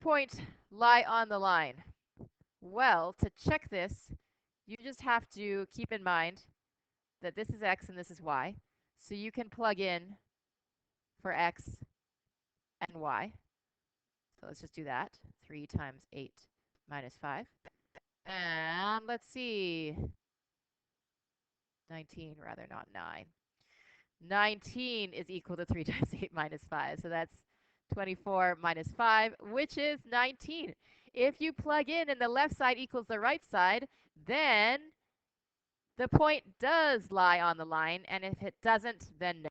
point lie on the line? Well, to check this, you just have to keep in mind that this is x and this is y. So you can plug in for x and y. So let's just do that. 3 times 8 minus 5. And let's see. 19, rather, not 9. 19 is equal to 3 times 8 minus 5. So that's 24 minus 5, which is 19. If you plug in and the left side equals the right side, then the point does lie on the line. And if it doesn't, then no.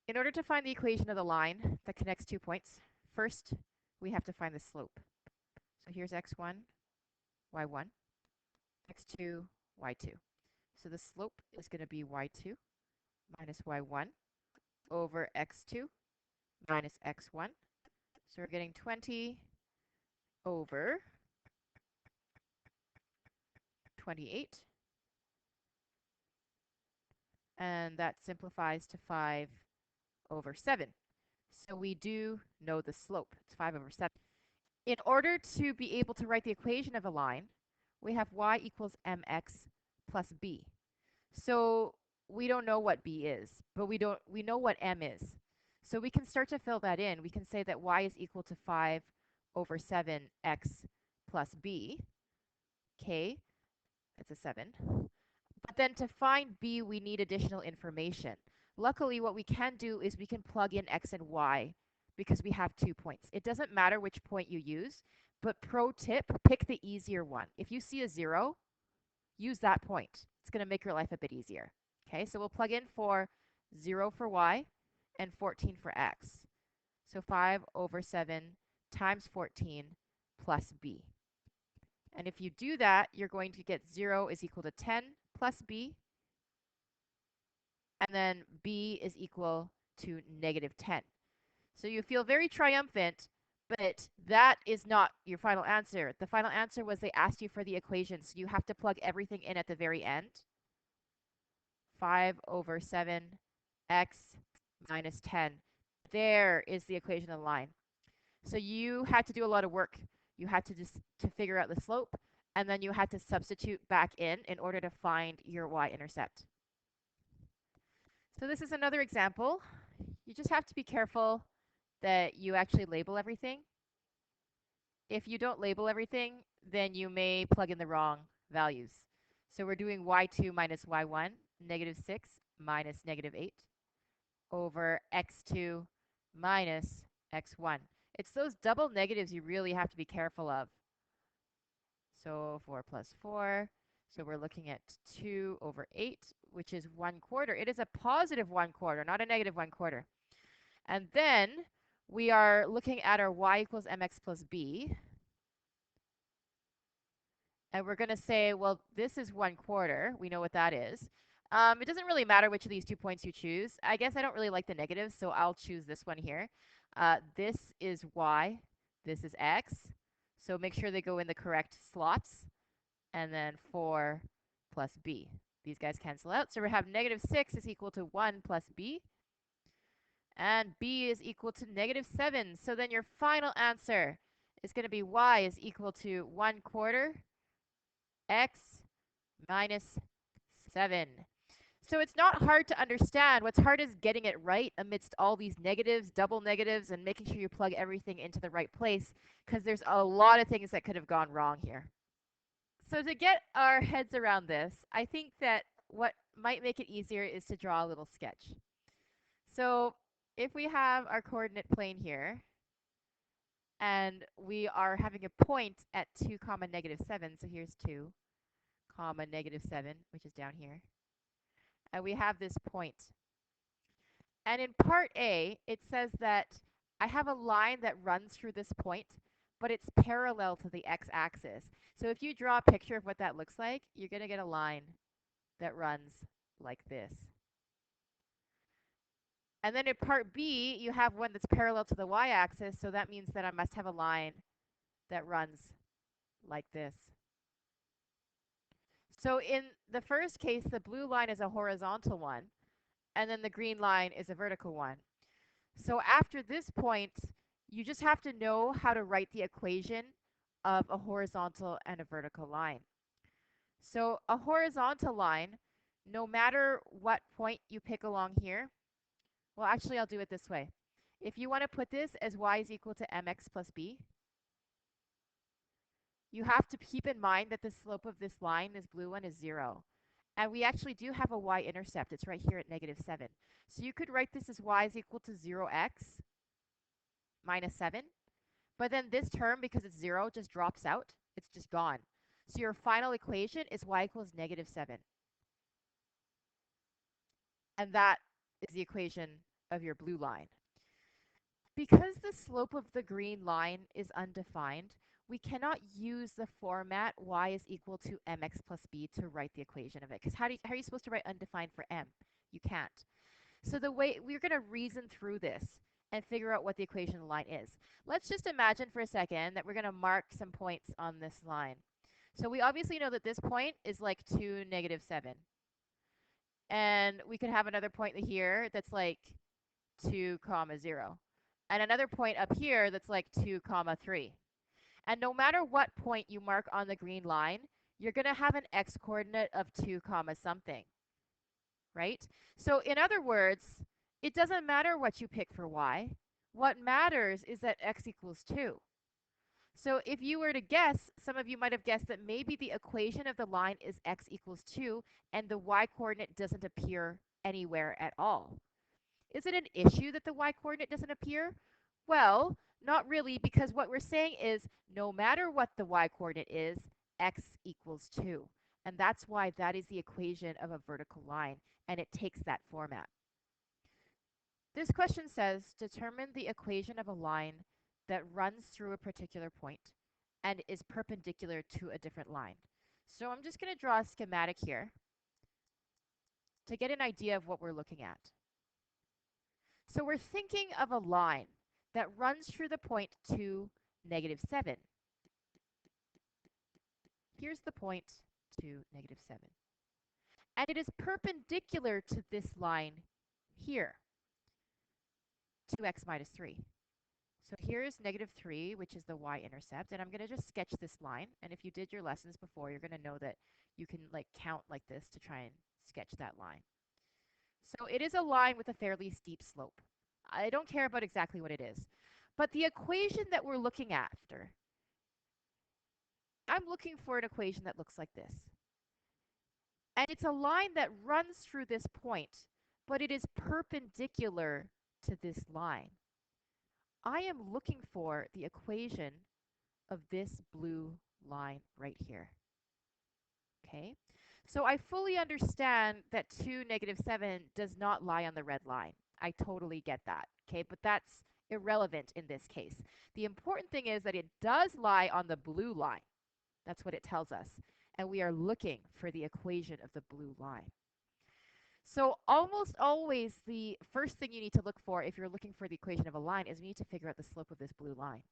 In order to find the equation of the line that connects 2 points, first we have to find the slope. So here's x1, y1, x2, y2. So the slope is going to be y2 minus y1 over x2 minus x1. So we're getting 20 over 28. And that simplifies to 5 over 7. So we do know the slope. It's 5 over 7. In order to be able to write the equation of a line, we have y equals mx plus b. So we don't know what b is, but we know what m is. So we can start to fill that in. We can say that y is equal to 5 over 7x plus b. Okay, it's a 7. But then to find b, we need additional information. Luckily, what we can do is we can plug in x and y because we have 2 points. It doesn't matter which point you use, but pro tip, pick the easier one. If you see a 0, use that point. It's going to make your life a bit easier. Okay, so we'll plug in for 0 for y and 14 for x. So 5 over 7 times 14 plus b. And if you do that, you're going to get 0 is equal to 10 plus b. And then b is equal to negative 10. So you feel very triumphant, but that is not your final answer. The final answer was they asked you for the equation, so you have to plug everything in at the very end. 5 over 7 x minus 10. There is the equation of the line. So you had to do a lot of work. You had to just figure out the slope, and then you had to substitute back in order to find your y-intercept. So this is another example. You just have to be careful that you actually label everything. If you don't label everything, then you may plug in the wrong values. So we're doing y2 minus y1, negative 6 minus negative 8 over x2 minus x1. It's those double negatives you really have to be careful of. So 4 plus 4. So we're looking at 2 over 8, which is 1/4. It is a positive 1/4, not a negative 1/4. And then we are looking at our y equals mx plus b. And we're going to say, well, this is 1/4. We know what that is. It doesn't really matter which of these 2 points you choose. I guess I don't really like the negatives, so I'll choose this one here. This is y. This is x. So make sure they go in the correct slots. And then 4 plus b. These guys cancel out. So we have negative 6 is equal to 1 plus b. And b is equal to negative 7. So then your final answer is going to be y is equal to 1/4 x minus 7. So it's not hard to understand. What's hard is getting it right amidst all these negatives, double negatives, and making sure you plug everything into the right place, because there's a lot of things that could have gone wrong here. So to get our heads around this, I think that what might make it easier is to draw a little sketch. So if we have our coordinate plane here, and we are having a point at 2 comma negative 7, so here's 2 comma negative 7, which is down here. And we have this point. And in part A, it says that I have a line that runs through this point, but it's parallel to the x-axis. So if you draw a picture of what that looks like, you're going to get a line that runs like this. And then in part B, you have one that's parallel to the y-axis, so that means that I must have a line that runs like this. So in the first case, the blue line is a horizontal one, and then the green line is a vertical one. So after this point, You just have to know how to write the equation of a horizontal and a vertical line. So a horizontal line, no matter what point you pick along here, well, actually, I'll do it this way. If you want to put this as y is equal to mx plus b, you have to keep in mind that the slope of this line, this blue one, is 0. And we actually do have a y-intercept. It's right here at -7. So you could write this as y is equal to 0x minus 7. But then this term, because it's 0, just drops out. It's just gone. So your final equation is y equals -7. And that is the equation of your blue line. Because the slope of the green line is undefined, we cannot use the format y is equal to mx plus b to write the equation of it. Because how are you supposed to write undefined for m? You can't. So the way we're going to reason through this and figure out what the equation of the line is. Let's just imagine for a second that we're going to mark some points on this line. So we obviously know that this point is like 2, -7. And we could have another point here that's like 2, 0. And another point up here that's like 2, 3. And no matter what point you mark on the green line, you're going to have an x-coordinate of 2, something, right? So in other words, it doesn't matter what you pick for y. What matters is that x equals 2. So if you were to guess, some of you might have guessed that maybe the equation of the line is x equals 2 and the y-coordinate doesn't appear anywhere at all. Is it an issue that the y-coordinate doesn't appear? Well, not really, because what we're saying is no matter what the y-coordinate is, x equals 2. And that's why that is the equation of a vertical line, and it takes that format. This question says, determine the equation of a line that runs through a particular point and is perpendicular to a different line. So I'm just going to draw a schematic here to get an idea of what we're looking at. So we're thinking of a line that runs through the point 2, -7. Here's the point 2, -7. And it is perpendicular to this line here, 2x minus 3. So here's -3, which is the y-intercept, and I'm going to just sketch this line. And if you did your lessons before, you're going to know that you can like count like this to try and sketch that line. So it is a line with a fairly steep slope. I don't care about exactly what it is. But the equation that we're looking after, I'm looking for an equation that looks like this. And it's a line that runs through this point, but it is perpendicular to this line. I am looking for the equation of this blue line right here. Okay? So I fully understand that 2, -7 does not lie on the red line. I totally get that. Okay? But that's irrelevant in this case. The important thing is that it does lie on the blue line. That's what it tells us. And we are looking for the equation of the blue line. So almost always the first thing you need to look for if you're looking for the equation of a line is you need to figure out the slope of this blue line.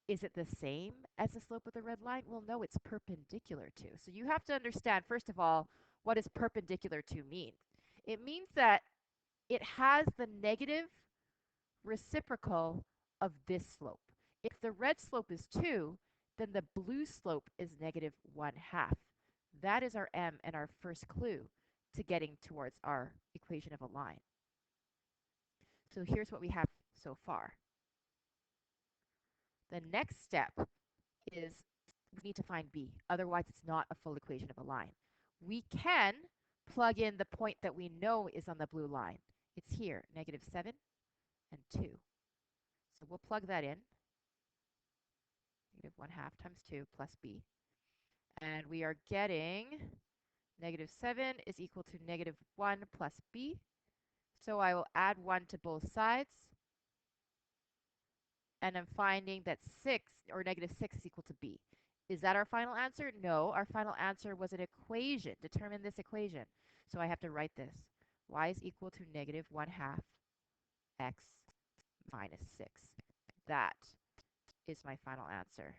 Is it the same as the slope of the red line? Well, no, it's perpendicular to. So you have to understand, first of all, what does perpendicular to mean? It means that it has the negative reciprocal of this slope. If the red slope is 2, then the blue slope is -1/2. That is our m and our first clue to getting towards our equation of a line. So here's what we have so far. The next step is we need to find b. Otherwise, it's not a full equation of a line. We can plug in the point that we know is on the blue line. It's here, -7 and 2. So we'll plug that in. -1/2 times 2 plus b. And we are getting -7 is equal to -1 plus b. So I will add 1 to both sides. And I'm finding that 6, or -6, is equal to b. Is that our final answer? No, our final answer was an equation. Determine this equation. So I have to write this. Y is equal to -1/2 x minus 6. That is my final answer.